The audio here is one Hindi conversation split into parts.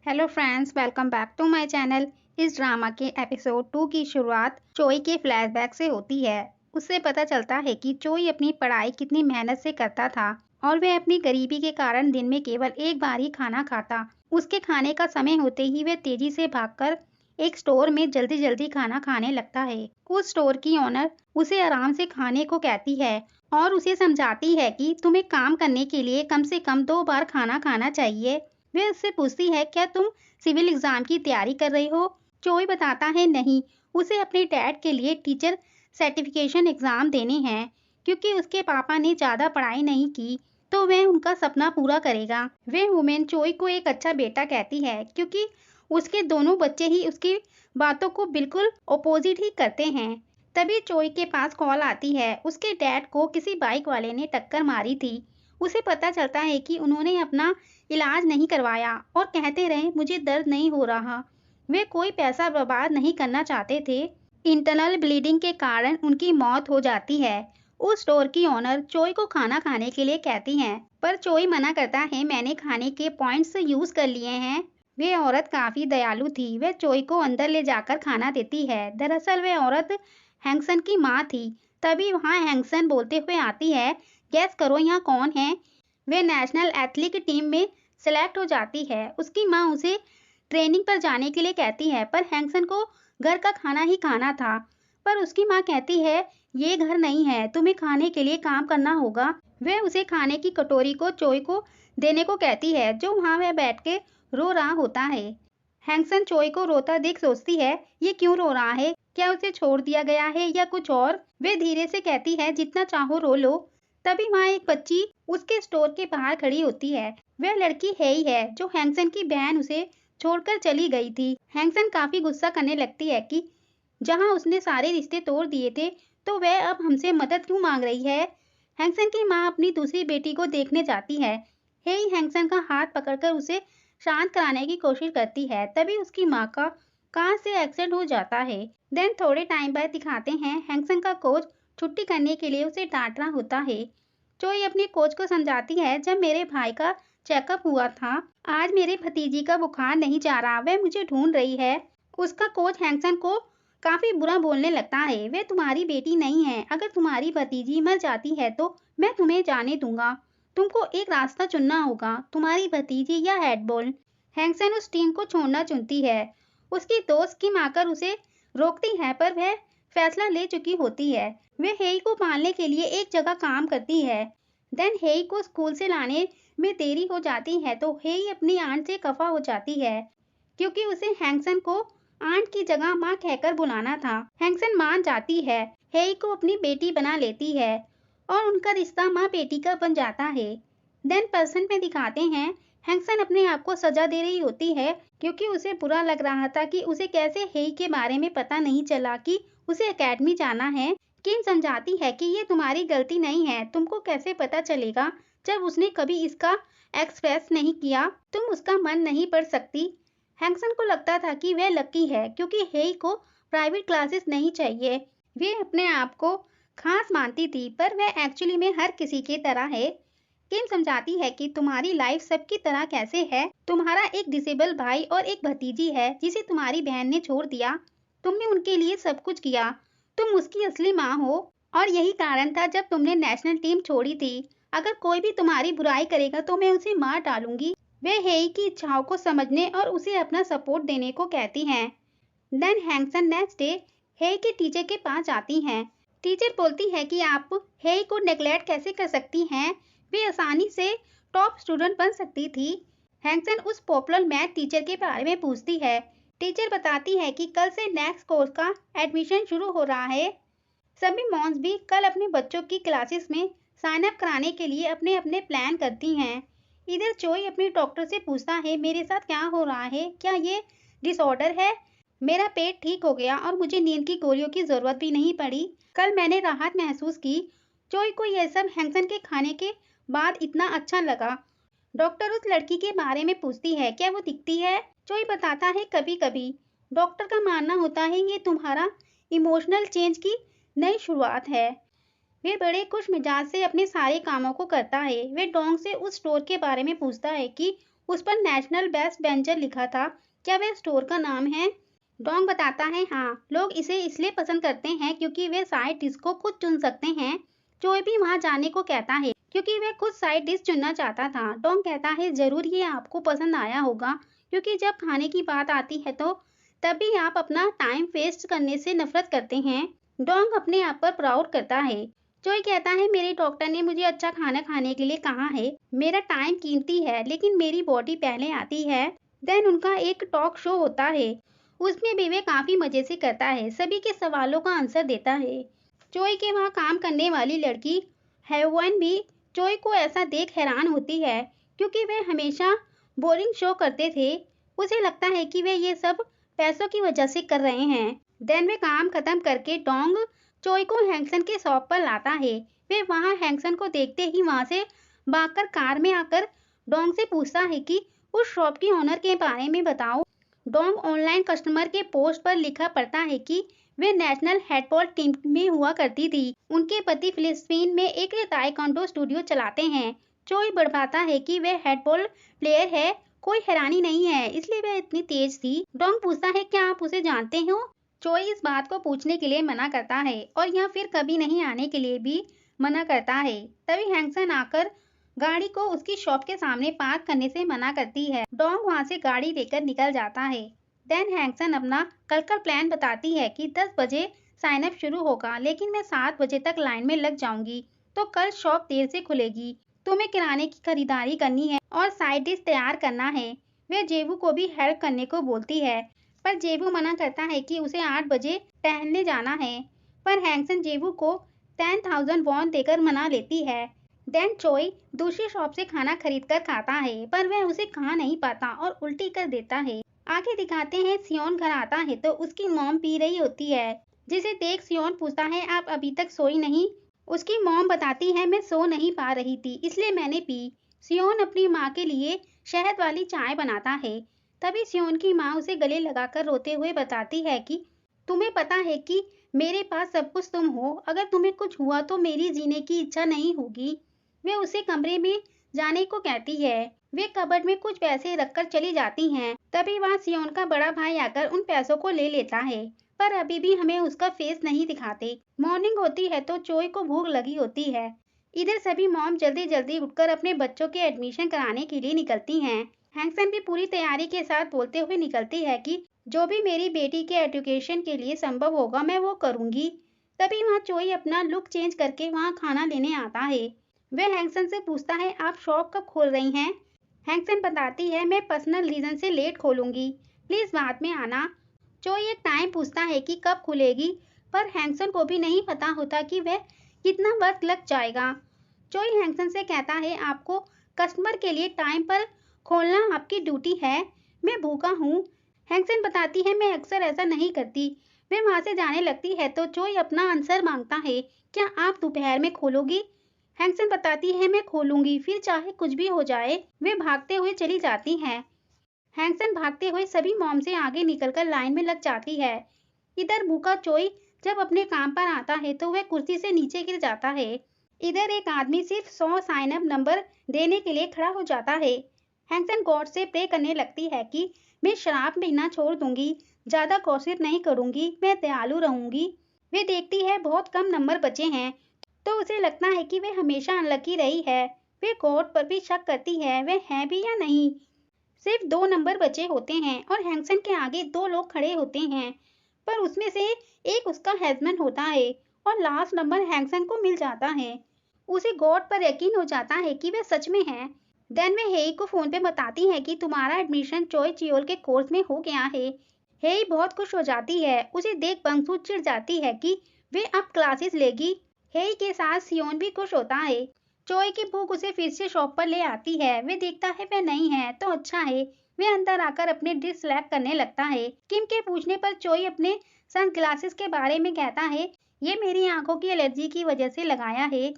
Hello friends, welcome back to my channel. इस ड्रामा के एपिसोड 2 की शुरुआत चोई के फ्लैशबैक से होती है। उससे पता चलता है कि चोई अपनी पढ़ाई कितनी मेहनत से करता था और वह अपनी गरीबी के कारण दिन में केवल एक बार ही खाना खाता। उसके खाने का समय होते ही वह तेजी से भागकर एक स्टोर में जल्दी जल्दी खाना खाने लगता है। उस स्टोर की ओनर उसे आराम से खाने को कहती है और उसे समझाती है कि तुम्हें काम करने के लिए कम से कम 2 बार खाना खाना चाहिए। वह उससे पूछती है, क्या तुम सिविल एग्जाम की तैयारी कर रही हो? चोई बताता है नहीं, उसे अपने डैड के लिए टीचर सर्टिफिकेशन एग्जाम देने हैं क्योंकि उसके पापा ने ज्यादा पढ़ाई नहीं की तो वह उनका सपना पूरा करेगा। वह वुमेन चोई को एक अच्छा बेटा कहती है क्योंकि उसके दोनों बच्चे ही उसकी बातों को बिल्कुल अपोजिट ही करते हैं। तभी चोई के पास कॉल आती है। उसके डैड को किसी बाइक वाले ने टक्कर मारी थी। उसे पता चलता है कि उन्होंने अपना इलाज नहीं करवाया और कहते रहे मुझे दर्द नहीं हो रहा। वे कोई पैसा बर्बाद नहीं करना चाहते थे। इंटरनल ब्लीडिंग के कारण उनकी मौत हो जाती है। उस स्टोर की ओनर चोई को खाना खाने के लिए कहती हैं, पर चोई मना करता है, मैंने खाने के पॉइंट्स यूज कर लिए हैं। वे औरत काफी दयालु थी। वह चोई को अंदर ले जाकर खाना देती है। दरअसल वे औरत हैंगसन की माँ थी। तभी वहाँ हैंगसन बोलते हुए आती है, गैस करो यहाँ कौन है? वे नेशनल एथलीट टीम में सिलेक्ट हो जाती है। उसकी माँ उसे ट्रेनिंग पर जाने के लिए कहती है, पर हैंगसन को घर का खाना ही खाना था। पर उसकी माँ कहती है, ये घर नहीं है, तुम्हें खाने के लिए काम करना होगा। वह उसे खाने की कटोरी को चोई को देने को कहती है, जो वहाँ वह बैठ के रो रहा होता है। हैंगसन चोई को रोता देख सोचती है, ये क्यों रो रहा है? क्या उसे छोड़ दिया गया है या कुछ और? वे धीरे से कहती है, जितना चाहो रो लो। तभी वहाँ एक बच्ची उसके स्टोर के बाहर खड़ी होती है। वह लड़की है ही है जो हैंगसन की बहन उसे छोड़कर चली गई थी। हैंगसन काफी गुस्सा करने लगती है कि जहाँ उसने सारे रिश्ते तोड़ दिए थे तो वह अब हमसे मदद क्यों मांग रही है। हैंगसन की माँ अपनी दूसरी बेटी को देखने जाती है। हेई हैंगसन का हाथ पकड़कर उसे शांत कराने की कोशिश करती है। तभी उसकी माँ का कार से एक्सीडेंट हो जाता है। देन थोड़े टाइम बाद दिखाते हैं हैंगसन का कोच छुट्टी करने के लिए उसे डांट रहा होता है। चोई अपने कोच को समझाती है, जब मेरे भाई का चेकअप हुआ था, आज मेरे भतीजी का बुखार नहीं जा रहा, वह मुझे ढूंढ रही है। उसका कोच हैंगसन को काफी बुरा बोलने लगता है, वे तुम्हारी बेटी नहीं है। अगर तुम्हारी भतीजी मर जाती है तो मैं तुम्हें जाने दूंगा। तुमको एक रास्ता चुनना होगा, तुम्हारी भतीजी या हेडबॉल। हैंगसन उस टीम को छोड़ना चुनती है। उसकी दोस्त की माकर उसे रोकती है, पर वह फैसला ले चुकी होती है। वे हेई को पालने के लिए एक जगह काम करती है। देन हेई को स्कूल से लाने में देरी हो जाती है तो हेई अपनी आंट से खफा हो जाती है क्योंकि उसे हैंगसन को आंट की जगह माँ कहकर बुलाना था। हैंगसन मान जाती है, हेई को अपनी बेटी बना लेती है और उनका रिश्ता माँ बेटी का बन जाता है। देन पर्सन में दिखाते हैं हैंगसन अपने आप को सजा दे रही होती है क्योंकि उसे बुरा लग रहा था कि उसे कैसे हेई के बारे में पता नहीं चला कि उसे एकेडमी जाना है। किम समझाती है कि ये तुम्हारी गलती नहीं है, तुमको कैसे पता चलेगा जब उसने कभी इसका एक्सप्रेस नहीं किया, तुम उसका मन नहीं पढ़ सकती। हैंगसन को लगता था कि वह लकी है क्योंकि हेई को प्राइवेट क्लासेस नहीं चाहिए। वे अपने आप को खास मानती थी, पर वह एक्चुअली में हर किसी की तरह है। किम समझाती है कि तुम्हारी लाइफ सबकी तरह कैसे है। तुम्हारा एक डिसेबल भाई और एक भतीजी है जिसे तुम्हारी बहन ने छोड़ दिया। तुमने उनके लिए सब कुछ किया, तुम उसकी असली माँ हो और यही कारण था जब तुमने नेशनल टीम छोड़ी थी। अगर कोई भी तुम्हारी बुराई करेगा तो मैं उसे मार डालूंगी। वे हेई की इच्छाओं को समझने और उसे अपना सपोर्ट देने को कहती हैं। देन हैंगसन नेक्स्ट डे हेई के टीचर के पास जाती हैं। टीचर बोलती है कि आप हेई को नेग्लेक्ट कैसे कर सकती हैं, वे आसानी से टॉप स्टूडेंट बन सकती थी। हैंगसन उस पॉपुलर मैथ टीचर के बारे में पूछती है। टीचर बताती है कि कल से नेक्स्ट कोर्स का एडमिशन शुरू हो रहा है। सभी मॉम्स भी कल अपने बच्चों की क्लासेस में साइन अप कराने के लिए अपने अपने प्लान करती हैं। इधर चोई अपने डॉक्टर से पूछता है, मेरे साथ क्या हो रहा है, क्या ये डिसऑर्डर है? मेरा पेट ठीक हो गया और मुझे नींद की गोलियों की जरूरत भी नहीं पड़ी। कल मैंने राहत महसूस की। चोई को यह सब हैंगसन के खाने के बाद इतना अच्छा लगा। डॉक्टर उस लड़की के बारे में पूछती है, क्या वो दिखती है? चोई बताता है, कभी कभी। डॉक्टर का मानना होता है ये तुम्हारा इमोशनल चेंज की नई शुरुआत है। वे बड़े खुश मिजाज से अपने सारे कामों को करता है। वे डोंग से उस स्टोर के बारे में पूछता है कि उस पर नेशनल बेस्ट वेंचर लिखा था। क्या वह स्टोर का नाम है? डोंग बताता है हाँ, लोग इसे इसलिए पसंद करते हैं क्योंकि वे साइड डिश को खुद चुन सकते हैं। चोई भी वहां जाने को कहता है क्योंकि वह खुद साइड डिश चुनना चाहता था। डोंग कहता है जरूर ये आपको पसंद आया होगा क्योंकि जब खाने की बात आती है तो तभी आप अपना टाइम वेस्ट करने से नफरत करते हैं। डोंग अपने आप पर प्राउड करता है। चोई कहता है मेरे डॉक्टर ने मुझे अच्छा खाना खाने के लिए कहा है। मेरा टाइम कीमती है लेकिन मेरी बॉडी पहले आती है। देन उनका एक टॉक शो होता है, उसमें भी वे काफी मजे से करता है, सभी के सवालों का आंसर देता है। चोई के वहाँ काम करने वाली लड़की हेवन भी चोई को ऐसा देख हैरान होती है क्योंकि वे हमेशा बोरिंग शो करते थे। उसे लगता है कि वे ये सब पैसों की वजह से कर रहे हैं। देन वे काम खत्म करके डोंग चोई को हैंगसन के शॉप पर लाता है। वे वहाँ हैंगसन को देखते ही वहाँ से भागकर कार में आकर डोंग से पूछता है कि उस शॉप की ओनर के बारे में बताओ। डोंग ऑनलाइन कस्टमर के पोस्ट पर लिखा पढ़ता है कि वे नेशनल हेडबॉल टीम में हुआ करती थी। उनके पति फिलिस्तीन में एक ताइक्वांडो स्टूडियो चलाते हैं। चोई बढ़ाता है कि वे हेडबॉल प्लेयर है, कोई हैरानी नहीं है इसलिए वह इतनी तेज थी। डोंग पूछता है क्या आप उसे जानते हो? चोई इस बात को पूछने के लिए मना करता है और यहाँ फिर कभी नहीं आने के लिए भी मना करता है। तभी हैंगसन आकर गाड़ी को उसकी शॉप के सामने पार्क करने से मना करती है। डोंग वहाँ से गाड़ी लेकर निकल जाता है। देन हैंगसन अपना कल का प्लान बताती है कि 10 बजे साइन अप शुरू होगा लेकिन मैं 7 बजे तक लाइन में लग जाऊंगी तो कल शॉप देर से खुलेगी। तुम्हें किराने की खरीदारी करनी है और साइड डिश तैयार करना है। वे जेबू को भी हेल्प करने को बोलती है पर जेबू मना करता है कि उसे 8 बजे टहलने जाना है। पर हैंगसन जेबू को 10,000 वॉन देकर मना लेती है। देन चोई दूसरी शॉप से खाना खरीद कर खाता है पर वह उसे खा नहीं पाता और उल्टी कर देता है। आगे दिखाते हैं सियोन घर आता है तो उसकी मॉम पी रही होती है, जिसे देख सियोन पूछता है आप अभी तक सोई नहीं? उसकी मॉम बताती है मैं सो नहीं पा रही थी इसलिए मैंने पी। सियोन अपनी माँ के लिए शहद वाली चाय बनाता है। तभी सियोन की माँ उसे गले लगाकर रोते हुए बताती है कि तुम्हें पता है कि मेरे पास सब कुछ तुम हो, अगर तुम्हें कुछ हुआ तो मेरी जीने की इच्छा नहीं होगी। वे उसे कमरे में जाने को कहती है। वे कबर्ड में कुछ पैसे रखकर चली जाती हैं। तभी वहाँ सियोन का बड़ा भाई आकर उन पैसों को ले लेता है पर अभी भी हमें उसका फेस नहीं दिखाते। मॉर्निंग होती है तो चोई को भूख लगी होती है। इधर सभी मॉम जल्दी जल्दी उठकर अपने बच्चों के एडमिशन कराने के लिए निकलती हैं। हैंगसन भी पूरी तैयारी के साथ बोलते हुए निकलती है कि जो भी मेरी बेटी के एजुकेशन के लिए संभव होगा मैं वो करूंगी। तभी वहाँ चोई अपना लुक चेंज करके वहाँ खाना लेने आता है। वह हैंगसन से पूछता है आप शॉप कब खोल रही हैं? हैंगसन बताती है मैं पर्सनल रीजन से लेट खोलूंगी, प्लीज बाद में आना। चोई एक टाइम पूछता है कि कब खुलेगी पर हैंगसन को भी नहीं पता होता कि वह कितना वक्त लग जाएगा। चोई हैंगसन से कहता है आपको कस्टमर के लिए टाइम पर खोलना आपकी ड्यूटी है, मैं भूखा हूँ। हैंगसन बताती है मैं अक्सर ऐसा नहीं करती। वह वहां से जाने लगती है तो चोई अपना आंसर मांगता है क्या आप दोपहर में खोलोगी? हैंगसन बताती है मैं खोलूंगी फिर चाहे कुछ भी हो जाए। वे भागते हुए चली जाती हैं। हैंगसन भागते हुए सभी मॉम से आगे निकलकर लाइन में लग जाती है। इधर भूखा चोई जब अपने काम पर आता है तो वह कुर्सी से नीचे गिर जाता है। इधर एक आदमी सिर्फ 100 साइन अप नंबर देने के लिए खड़ा हो जाता है। हैंगसन गॉड से प्रे करने लगती है कि मैं शराब पीना छोड़ दूंगी, ज्यादा गॉसिप नहीं करूंगी, मैं दयालु रहूंगी। वे देखती है बहुत कम नंबर बचे हैं तो उसे लगता है कि वे हमेशा अनलकी रही है। वे गॉड पर भी शक करती है वे हैं भी या नहीं। सिर्फ 2 नंबर बचे होते हैं और हैंगसन के आगे 2 लोग खड़े होते हैं पर उसमें से एक उसका हस्बैंड होता है और लास्ट नंबर हैंगसन को मिल जाता है। उसे गॉड पर यकीन हो जाता है कि वे सच में हैं। देन वे हेई को फोन पे बताती है कि तुम्हारा एडमिशन चोई चियोल के कोर्स में हो गया है। हेई बहुत खुश हो जाती है। उसे देख बंगसू चिढ़ जाती है कि वे अब क्लासेस लेगी। हेई के साथ सियोन भी खुश होता है। चोई की भूख उसे फिर से शॉप पर ले आती है। वे देखता है वे नहीं है तो अच्छा है। वे अंदर आकर अपने डिश सेलेक्ट करने लगता है। किम के पूछने पर चोई अपने सन ग्लासेस के बारे में कहता है ये मेरी आंखों की एलर्जी की वजह से लगाया है।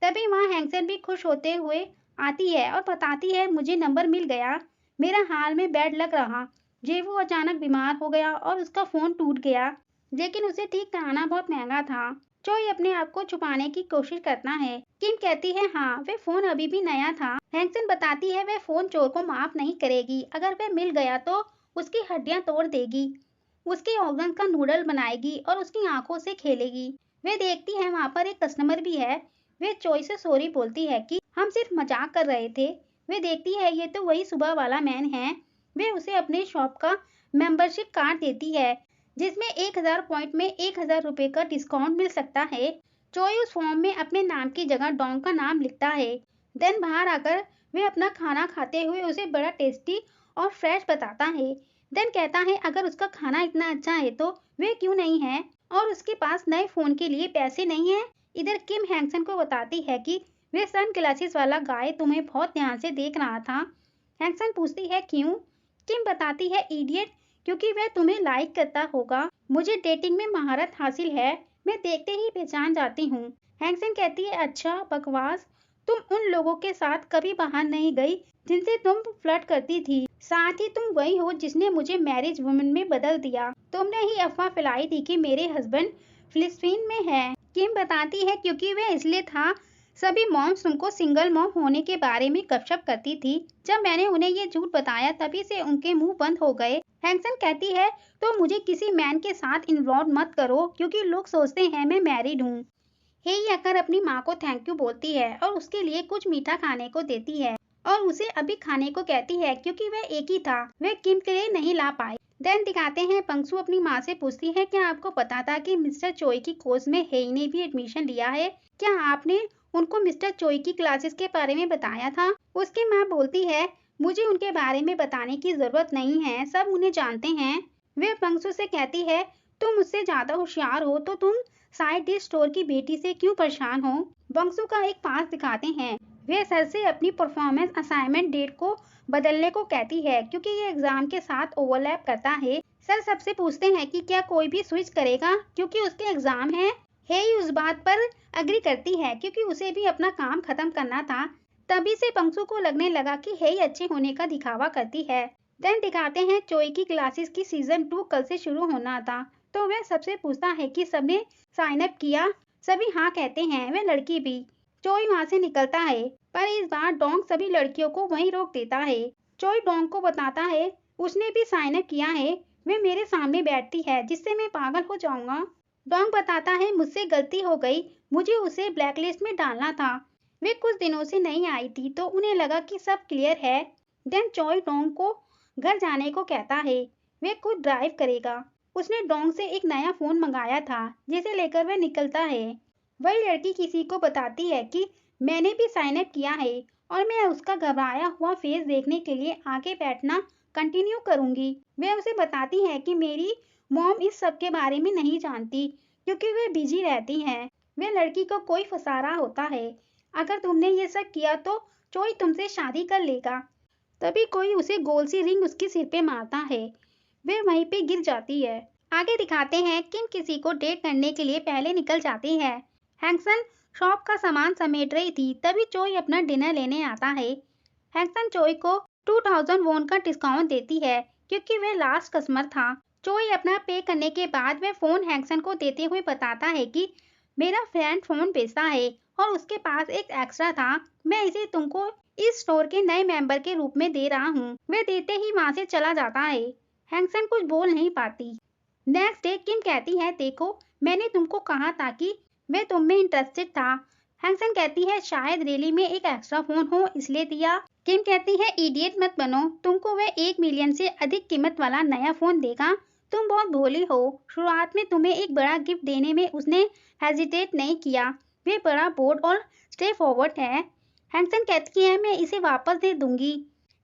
तभी वहाँ हैंगसन भी खुश होते हुए आती है और बताती है मुझे नंबर मिल गया, मेरा हाल में बैड लग रहा। जेवू अचानक बीमार हो गया और उसका फोन टूट गया लेकिन उसे ठीक कराना बहुत महंगा था। चोई अपने आप को छुपाने की कोशिश करता है। किम कहती है हाँ, वे फोन अभी भी नया था। हैंगसन बताती है वह फोन चोर को माफ नहीं करेगी, अगर वह मिल गया तो उसकी हड्डियां तोड़ देगी, उसके ऑर्गन का नूडल बनाएगी और उसकी आंखों से खेलेगी। वे देखती है वहाँ पर एक कस्टमर भी है। वे चोई से सॉरी बोलती है कि हम सिर्फ मजाक कर रहे थे। वे देखती है ये तो वही सुबह वाला मैन है। वे उसे अपने शॉप का मेंबरशिप कार्ड देती है जिसमें 1000 पॉइंट में 1000 रुपए का डिस्काउंट मिल सकता है। चोई उस फॉर्म में अपने नाम की जगह डोंग का नाम लिखता है। देन बाहर आकर वे अपना खाना खाते हुए उसे बड़ा टेस्टी और फ्रेश बताता है। देन कहता है अगर उसका खाना इतना अच्छा है तो वे क्यों नहीं है, और उसके पास नए फोन के लिए पैसे नहीं है। इधर किम हैंगसन को बताती है कि वे सन ग्लासेस वाला गाय तुम्हें बहुत ध्यान से देख रहा था। हैंगसन पूछती है क्यों। किम बताती है इडियट, क्योंकि वह तुम्हें लाइक करता होगा। मुझे डेटिंग में महारत हासिल है, मैं देखते ही पहचान जाती हूँ। हैंगसन कहती है अच्छा बकवास, तुम उन लोगों के साथ कभी बाहर नहीं गई जिनसे तुम फ्लर्ट करती थी। साथ ही तुम वही हो जिसने मुझे मैरिज वुमन में बदल दिया। तुमने ही अफवाह फैलाई थी कि मेरे हस्बैंड फिलिस्तीन में है। किम बताती है क्योंकि वह इसलिए था, सभी मॉम्स तुमको सिंगल मॉम होने के बारे में गपशप करती थी। जब मैंने उन्हें ये झूठ बताया तभी से उनके मुंह बंद हो गए। हैंगसन कहती है तो मुझे किसी मैन के साथ इन्वॉल्व मत करो क्योंकि लोग सोचते हैं मैं मैरिड हूँ। हेई आकर अपनी माँ को थैंक यू बोलती है और उसके लिए कुछ मीठा खाने को देती है और उसे अभी खाने को कहती है क्योंकि वह एक ही था, वे किम के लिए नहीं ला पाई। देन दिखाते हैं पंक्सु अपनी माँ से पूछती है क्या आपको पता था कि मिस्टर चोई की कोर्स में हेई ने भी एडमिशन लिया है, क्या आपने उनको मिस्टर चोई की क्लासेस के बारे में बताया था। उसकी माँ बोलती है मुझे उनके बारे में बताने की जरूरत नहीं है, सब उन्हें जानते हैं। वे पंक्सु से कहती है तुम मुझसे ज्यादा होशियार हो तो तुम साइड डिश स्टोर की बेटी से क्यों परेशान हो। बंसु का एक पास दिखाते हैं। वे सर से अपनी परफॉर्मेंस असाइनमेंट डेट को बदलने को कहती है क्योंकि ये एग्जाम के साथ ओवरलैप करता है। सर सबसे पूछते हैं कि क्या कोई भी स्विच करेगा क्योंकि उसके एग्जाम है। हेई उस बात पर अग्री करती है क्योंकि उसे भी अपना काम खत्म करना था। तभी से पंक्सु को लगने लगा कि हेई अच्छे होने का दिखावा करती है। देन दिखाते हैं चोई की क्लासेस की सीजन 2 कल से शुरू होना था, तो वह सबसे पूछता है कि सबने साइन अप किया। सभी हाँ कहते हैं, वह लड़की भी। चोई वहाँ से निकलता है पर इस बार डोंग सभी लड़कियों को वहीं रोक देता है। चोई डोंग को बताता है उसने भी साइन अप किया है, वे मेरे सामने बैठती है जिससे मैं पागल हो जाऊंगा। डोंग बताता है मुझसे गलती हो गई, मुझे उसे ब्लैकलिस्ट में डालना था। वे कुछ दिनों से नहीं आई थी तो उन्हें लगा कि सब क्लियर है। देन चोई डोंग को घर जाने को कहता है, वे खुद ड्राइव करेगा। उसने डोंग से एक नया फोन मंगाया था जिसे लेकर वह निकलता है। वही लड़की किसी को बताती है कि मैंने भी साइन अप किया है और मैं उसका घबराया हुआ फेस देखने के लिए आगे बैठना कंटिन्यू करूंगी। वह उसे बताती है कि मेरी मॉम इस सब के बारे में नहीं जानती क्योंकि वे बिजी रहती हैं। वह लड़की को कोई फंसा रहा होता है, अगर तुमने ये सब किया तो चोई तुमसे शादी कर लेगा। तभी कोई उसे गोल सी रिंग उसके सिर पे मारता है, वे वहीं पे गिर जाती है। आगे दिखाते हैं किम किसी को डेट करने के लिए पहले निकल जाती है। हैंगसन शॉप का सामान समेट रही थी तभी चोई अपना डिनर लेने आता है। हैंगसन चोई को 2000 वोन का डिस्काउंट देती है क्योंकि वह लास्ट कस्टमर था। चोई अपना पे करने के बाद वह फोन हैंगसन को देते हुए बताता है कि मेरा फ्रेंड फोन बेचता है और उसके पास एक एक्स्ट्रा था, मैं इसे तुमको इस स्टोर के नए मेंबर के रूप में दे रहा हूँ। वह देते ही वहाँ से चला जाता है। हैंगसन कुछ बोल नहीं पाती। नेक्स्ट डे किम कहती है देखो मैंने तुमको कहा था कि मैं तुम में इंटरेस्टेड था। हैंगसन कहती है शायद रैली में एक एक्स्ट्रा फोन हो इसलिए दिया। किम कहती है इडियट मत बनो, तुमको वह 1 मिलियन से अधिक कीमत वाला नया फोन देगा, तुम बहुत भोली हो। शुरुआत में तुम्हें एक बड़ा गिफ्ट देने में उसने हेजिटेट नहीं किया, वे बड़ा बोल्ड और स्ट्रेट फॉरवर्ड है। हैंगसन कहती है मैं इसे वापस दे दूंगी।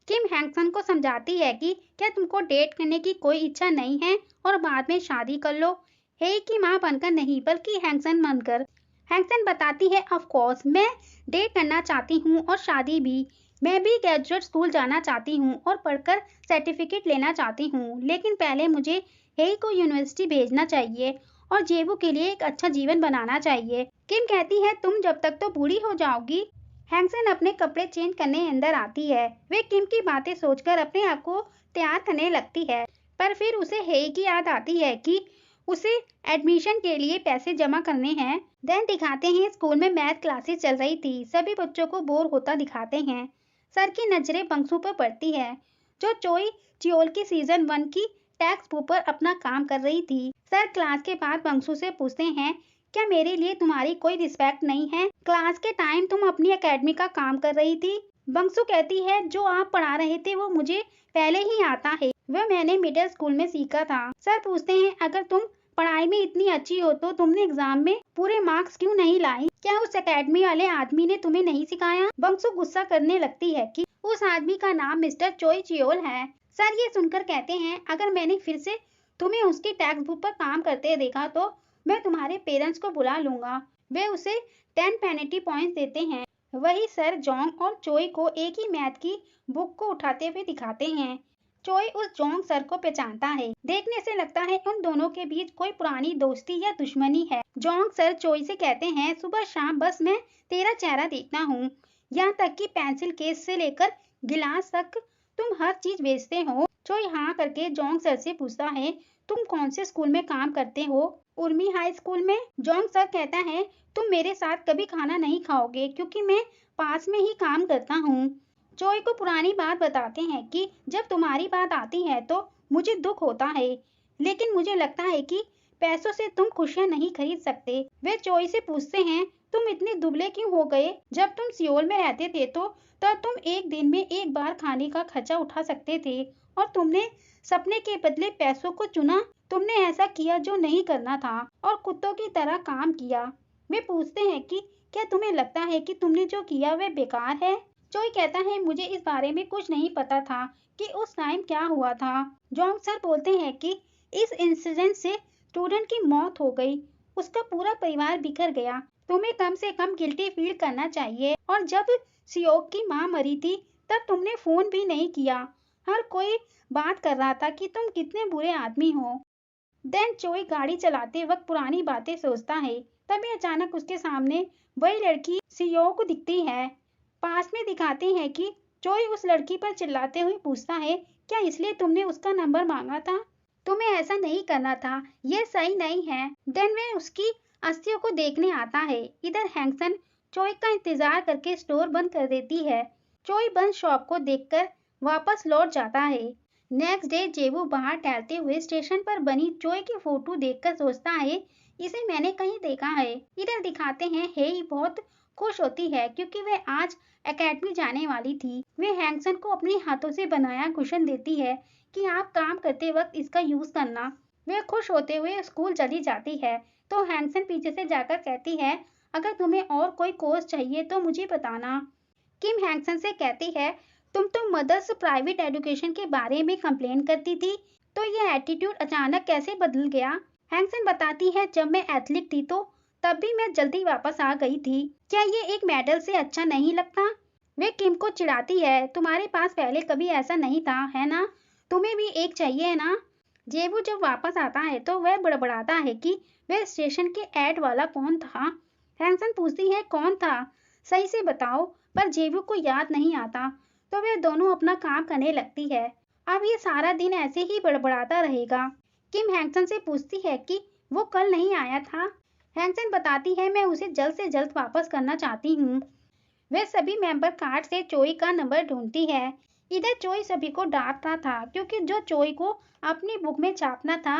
किम हैंगसन को समझाती है कि क्या तुमको डेट करने की कोई इच्छा नहीं है और बाद में शादी कर लो, हेई की माँ बनकर नहीं बल्कि हैंगसन बनकर। हैंगसन बताती है ऑफ कोर्स मैं डेट करना चाहती हूँ और शादी भी, मैं भी ग्रेजुएट स्कूल जाना चाहती हूँ और पढ़कर सर्टिफिकेट लेना चाहती हूँ, लेकिन पहले मुझे हेई को यूनिवर्सिटी भेजना चाहिए और जेबू के लिए एक अच्छा जीवन बनाना चाहिए। किम कहती है तुम जब तक तो बूढ़ी हो जाओगी। हैंगसन अपने कपड़े चेंज करने अंदर आती है। वे किम की बातें सोचकर अपने आप को तैयार करने लगती है, पर फिर उसे हेई की याद आती है कि उसे एडमिशन के लिए पैसे जमा करने हैं। देन दिखाते हैं स्कूल में मैथ क्लासेस चल रही थी। सभी बच्चों को बोर होता दिखाते हैं। सर की नजरें बंसू पर पड़ती है, जो चोई चियोल की सीजन 1 की टेक्स्ट बुक पर अपना काम कर रही थी। सर क्लास के बाद बंसू से पूछते हैं, क्या मेरे लिए तुम्हारी कोई रिस्पेक्ट नहीं है? क्लास के टाइम तुम अपनी एकेडमी का काम कर रही थी। बंसू कहती है, जो आप पढ़ा रहे थे वो मुझे पहले ही आता है, वह मैंने मिडिल स्कूल में सीखा था। सर पूछते हैं, अगर तुम पढ़ाई में इतनी अच्छी हो तो तुमने एग्जाम में पूरे मार्क्स क्यों नहीं लाई? क्या उस एकेडमी वाले आदमी ने तुम्हें नहीं सिखाया? बंसू गुस्सा करने लगती है कि उस आदमी का नाम मिस्टर चोई चियोल है। सर ये सुनकर कहते हैं, अगर मैंने फिर से तुम्हें उसकी टेक्स्ट बुक पर काम करते देखा तो मैं तुम्हारे पेरेंट्स को बुला लूंगा। वे उसे 10 पेनल्टी पॉइंट्स देते हैं। वही सर जोंग और चोई को एक ही मैथ की बुक को उठाते हुए दिखाते हैं। चोई उस जोंग सर को पहचानता है। देखने से लगता है उन दोनों के बीच कोई पुरानी दोस्ती या दुश्मनी है। जोंग सर चोई से कहते हैं, सुबह शाम बस मैं तेरा चेहरा देखता हूँ, यहाँ तक कि पेंसिल केस से लेकर गिलास तक तुम हर चीज बेचते हो। चोई हाँ करके जोंग सर से पूछता है, तुम कौन से स्कूल में काम करते हो? उर्मी हाई स्कूल में। जोंग सर कहता है, तुम मेरे साथ कभी खाना नहीं खाओगे क्योंकि मैं पास में ही काम करता हूँ। चोई को पुरानी बात बताते हैं कि जब तुम्हारी बात आती है तो मुझे दुख होता है, लेकिन मुझे लगता है कि पैसों से तुम खुशियाँ नहीं खरीद सकते। वे चोई से पूछते हैं, तुम इतने दुबले क्यों हो गए? जब तुम सियोल में रहते थे तो तब तुम एक दिन में एक बार खाने का खर्चा उठा सकते थे और तुमने सपने के बदले पैसों को चुना। तुमने ऐसा किया जो नहीं करना था और कुत्तों की तरह काम किया। वे पूछते हैं कि क्या तुम्हें लगता है कि तुमने जो किया वह बेकार है? चोई कहता है, मुझे इस बारे में कुछ नहीं पता था कि उस टाइम क्या हुआ था। जोंग सर बोलते हैं कि इस इंसिडेंट से स्टूडेंट की मौत हो गई, उसका पूरा परिवार बिखर गया। तुम्हें कम से कम गिल्टी फील करना चाहिए। और जब सियोक की माँ मरी थी तब तुमने फोन भी नहीं किया। हर कोई बात कर रहा था कि तुम कितने बुरे आदमी हो। देन चोई गाड़ी चलाते वक्त पुरानी बातें सोचता है। तभी अचानक उसके सामने वही लड़की सियोक दिखती है। पास में दिखाते हैं कि चोई उस लड़की पर चिल्लाते हुए पूछता है, क्या इसलिए तुमने उसका नंबर मांगा था? तुम्हें ऐसा नहीं करना था, यह सही नहीं है। देन वे उसकी अस्थियों को देखने आता है। इधर हैंगसन चोई का इंतजार करके स्टोर बंद कर देती है। चोई बंद शॉप को देखकर वापस लौट जाता है। नेक्स्ट डे जेबू बाहर टहलते हुए स्टेशन पर बनी चोई की फोटो देखकर सोचता है, इसे मैंने कहीं देखा है। इधर दिखाते हैं हेई बहुत खुश होती है क्योंकि वह आज एकेडमी जाने वाली थी। वे हैंगसन को अपने हाथों से बनाया कुशन देती है कि आप काम करते वक्त इसका यूज करना। वे खुश होते हुए स्कूल चली जाती है तो हैंगसन पीछे से जाकर कहती है, अगर तुम्हें और कोई कोर्स चाहिए तो मुझे बताना। किम हैंगसन से कहती है, तुम तो मदर्स प्राइवेट एजुकेशन के बारे में कंप्लेन करती थी, तो ये एटीट्यूड अचानक कैसे बदल गया? हैंगसन बताती है, जब मैं एथलीट थी तो तब भी मैं जल्दी वापस आ गई थी। क्या ये एक मेडल से अच्छा नहीं लगता? वे किम को चिढ़ाती है, तुम्हारे पास पहले कभी ऐसा नहीं था, है ना? तुम्हें भी एक चाहिए ना? जेबू जब वापस आता है तो वह बड़बड़ाता है कि वह स्टेशन के ऐड वाला कौन था। हैंगसन पूछती है, कौन था? सही से बताओ। पर जेबू को याद नहीं आता तो वे दोनों अपना काम करने लगती है। अब ये सारा दिन ऐसे ही बड़बड़ाता रहेगा। किम हैंगसन से पूछती है कि वो कल नहीं आया था। हैंगसन बताती है, मैं उसे जल्द से जल्द वापस करना चाहती हूँ। वे सभी मेंबर कार्ड से चोई का नंबर ढूंढती है। इधर चोई सभी को डांटता था क्योंकि जो चोई को अपनी बुक में छापना था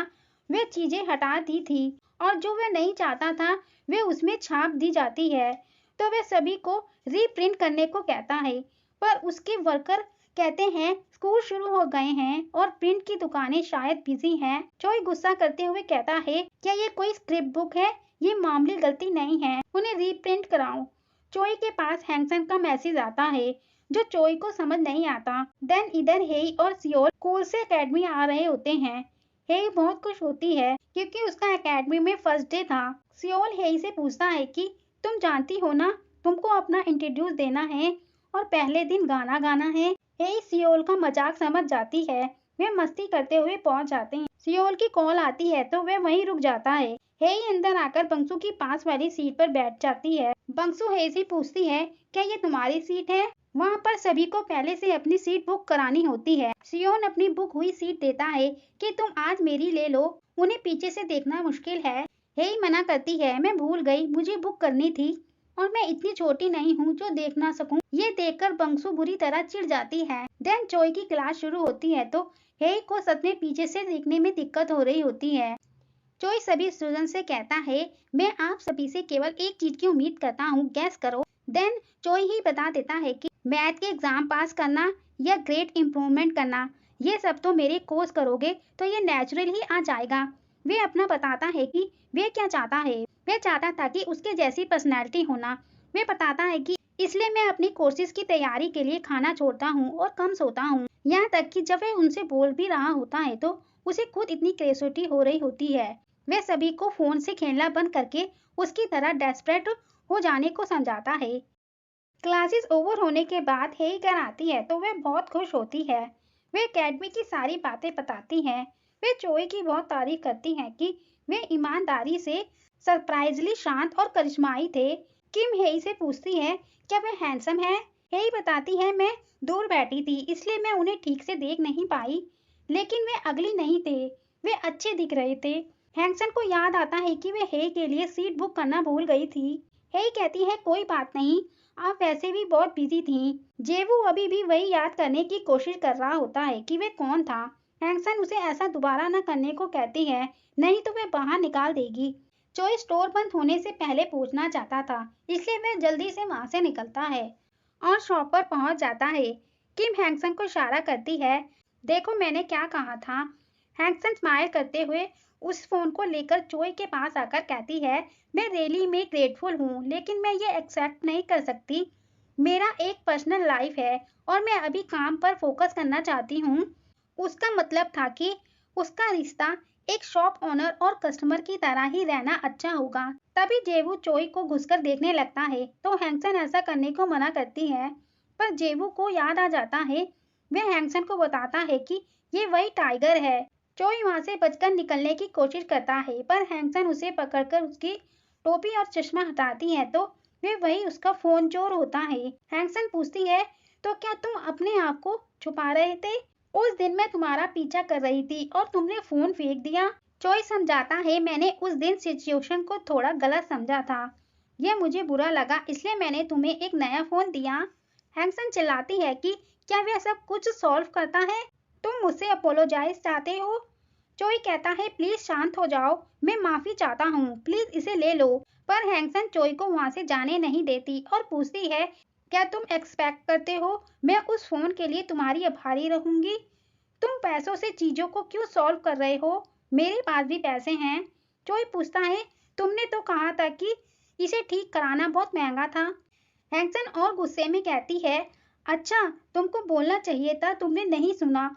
वे चीजें हटा दी थी और जो वह नहीं चाहता था वे उसमें छाप दी जाती है। तो वे सभी को रीप्रिंट करने को कहता है, पर उसके वर्कर कहते हैं स्कूल शुरू हो गए हैं और प्रिंट की दुकानें शायद बिजी हैं। चोई गुस्सा करते हुए कहता है, क्या ये कोई स्क्रिप्ट बुक है? ये मामूली गलती नहीं है, उन्हें रीप्रिंट कराओ। चोई के पास हैंगसन का मैसेज आता है जो चोई को समझ नहीं आता। देन इधर हेई और सियोल स्कूल से एकेडमी आ रहे होते हैं। हेई बहुत खुश होती है क्योंकि उसका एकेडमी में फर्स्ट डे था। सियोल हेई से पूछता है कि तुम जानती हो ना, तुमको अपना इंट्रोड्यूस देना है और पहले दिन गाना गाना है। हेई सियोल का मजाक समझ जाती है। वे मस्ती करते हुए पहुंच जाते हैं। सियोल की कॉल आती है तो वह वहीं रुक जाता है। हेई अंदर आकर बंसू की पास वाली सीट पर बैठ जाती है। बंसू हेई से पूछती है, क्या ये तुम्हारी सीट है? वहाँ पर सभी को पहले से अपनी सीट बुक करानी होती है। सियोन अपनी बुक हुई सीट देता है कि तुम आज मेरी ले लो, उन्हें पीछे से देखना मुश्किल है। हेई मना करती है, मैं भूल गई, मुझे बुक करनी थी और मैं इतनी छोटी नहीं हूँ जो देख ना सकूं। ये देखकर बंसू बुरी तरह चिढ़ जाती है। देन चोई की क्लास शुरू होती है तो हेई को सच में पीछे से देखने में दिक्कत हो रही होती है। चोई सभी स्टूडेंट से कहता है, मैं आप सभी से केवल एक चीज की उम्मीद करता हूँ, गैस करो। देन चोई ही बता देता है कि मैथ के एग्जाम पास करना या ग्रेड इम्प्रूवमेंट करना, ये सब तो मेरे कोर्स करोगे तो ये नेचुरल ही आ जाएगा। वे अपना बताता है कि वे क्या चाहता है। वे चाहता था कि उसके जैसी पर्सनैलिटी होना। वे बताता है कि इसलिए मैं अपनी कोर्सेज की तैयारी के लिए खाना छोड़ता हूँ और कम सोता हूँ। यहाँ तक कि जब वह उनसे बोल भी रहा होता है तो उसे खुद इतनी क्यूरियोसिटी हो रही होती है। वह सभी को फोन से खेलना बंद करके उसकी तरह डेस्परेट हो जाने को समझाता है। क्लासेस ओवर होने के बाद हेई घर आती है तो वह बहुत खुश होती है। वे एकेडमी की सारी बातें बताती हैं। वे चोई की बहुत तारीफ करती हैं कि वे ईमानदारी से सरप्राइजली शांत और करिश्माई थे। किम हेई से पूछती है, क्या वह हैंडसम है? हेई बताती है, मैं दूर बैठी थी इसलिए मैं उन्हें ठीक से देख नहीं पाई, लेकिन वे अगली नहीं थे, वे अच्छे दिख रहे थे। हैंसन को याद आता है कि वे हेई के लिए सीट बुक करना भूल गई थी। हेई कहती है, कोई बात नहीं, आप वैसे भी बहुत बिजी थी। जेवू अभी भी वही याद करने की कोशिश कर रहा होता है कि वे कौन था। हैंसन उसे ऐसा दोबारा न करने को कहती है, नहीं तो वे बाहर निकाल देगी। चोई स्टोर बंद होने से पहले पहुंचना चाहता था, इसलिए वह जल्दी से वहां से निकलता है और शॉप पर पहुंच जाता है। किम हैंसन को इशारा करती है, देखो मैंने क्या कहा था। हैंसन स्माइल करते हुए उस फोन को लेकर चोई के पास आकर कहती है, मैं रियली में ग्रेटफुल हूँ, लेकिन मैं ये एक्सेप्ट नहीं कर सकती। मेरा एक पर्सनल लाइफ है और मैं अभी काम पर फोकस करना चाहती हूँ। उसका मतलब था कि उसका रिश्ता एक शॉप ओनर और कस्टमर की तरह ही रहना अच्छा होगा। तभी जेवू चोई को घुसकर देखने लगता है तो हैंसन ऐसा करने को मना करती है, पर जेवू को याद आ जाता है। वह हैंसन को बताता है कि ये वही टाइगर है। चोई वहां से बचकर निकलने की कोशिश करता है, पर हैंसन उसे पकड़कर उसकी टोपी और चश्मा हटाती है तो वे वही उसका फोन चोर होता है। हैंसन पूछती है, तो क्या तुम अपने आप को छुपा रहे थे? उस दिन मैं तुम्हारा पीछा कर रही थी और तुमने फोन फेंक दिया। चोई समझाता है, मैंने उस दिन सिचुएशन को थोड़ा गलत समझा था, यह मुझे बुरा लगा, इसलिए मैंने तुम्हें एक नया फोन दिया। हैंसन चिल्लाती है कि क्या वह सब कुछ सॉल्व करता है? तुम मुझसे अपोलोजाइज चाहते हो? चोई कहता है, प्लीज शांत हो जाओ, मैं माफी चाहता हूँ, प्लीज इसे ले लो। पर हैंसन चोई को वहां से जाने नहीं देती और पूछती है, क्या तुम एक्सपेक्ट करते हो मैं उस फोन के लिए तुम्हारी आभारी रहूंगी? तुम पैसों से चीजों को क्यों सॉल्व कर रहे हो? मेरे पास भी पैसे हैं। चोई पूछता है, तुमने तो कहा था कि इसे ठीक कराना बहुत महंगा था। हैंसन और गुस्से में कहती है, अच्छा तुमको बोलना चाहिए था, तुमने नहीं सुना।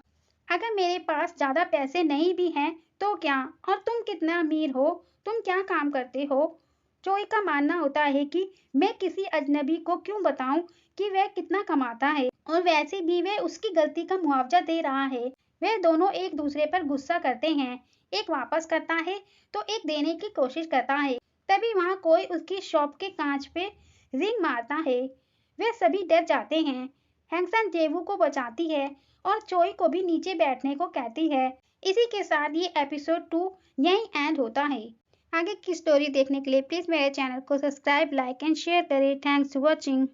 अगर मेरे पास ज्यादा पैसे नहीं भी हैं तो क्या, और तुम कितना अमीर हो, तुम क्या काम करते हो? चोई का मानना होता है कि मैं किसी अजनबी को क्यों बताऊं कि वह कितना कमाता है, और वैसे भी वह उसकी गलती का मुआवजा दे रहा है। वे दोनों एक दूसरे पर गुस्सा करते हैं, एक वापस करता है तो एक देने की कोशिश करता है। तभी वहाँ कोई उसकी शॉप के कांच पे रिंग मारता है। वे सभी डर जाते हैं। हैंसन जेवू को बचाती है और चोई को भी नीचे बैठने को कहती है। इसी के साथ ये एपिसोड 2 यहीं एंड होता है। आगे की स्टोरी देखने के लिए प्लीज मेरे चैनल को सब्सक्राइब, लाइक एंड शेयर करें। Thanks for watching.